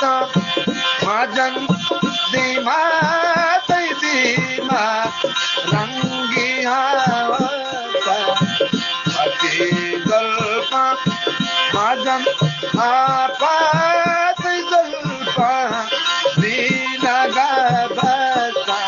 Majan Dima Dima Rangi Hawata Ati Zalpa Majan Apa Zalpa Dina Gabasa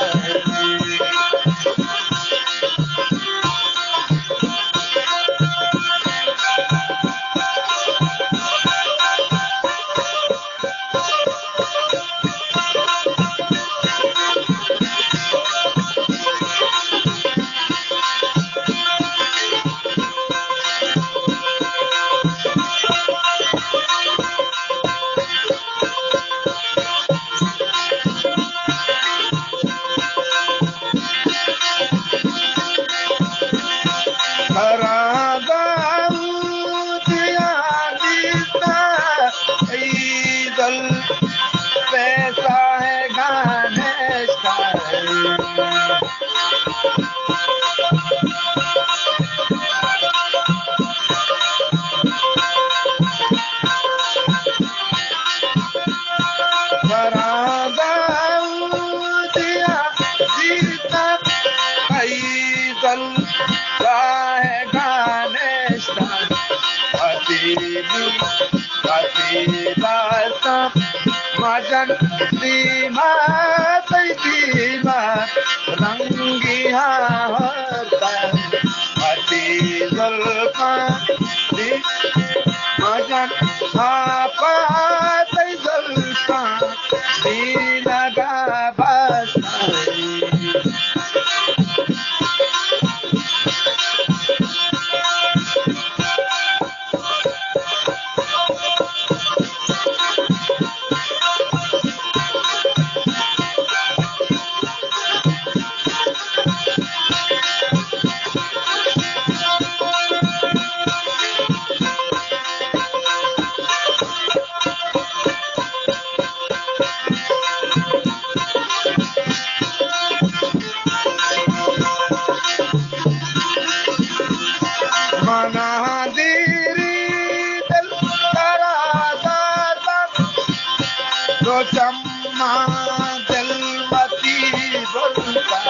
पैसा है गाने का दिया जीता पैदल है गाने का Majan Dima Dima Rangi Hawata Ati Zalpa Majan Apa Zalpa Dina Gabasa Chamma Jalmati Bolta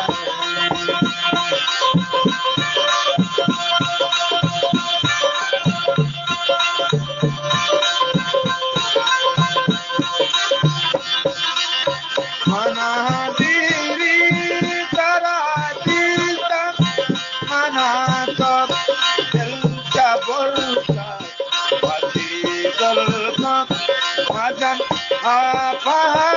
Mana diri taradita Mana tab Jalta Bolta Pati Dalka Majan Apa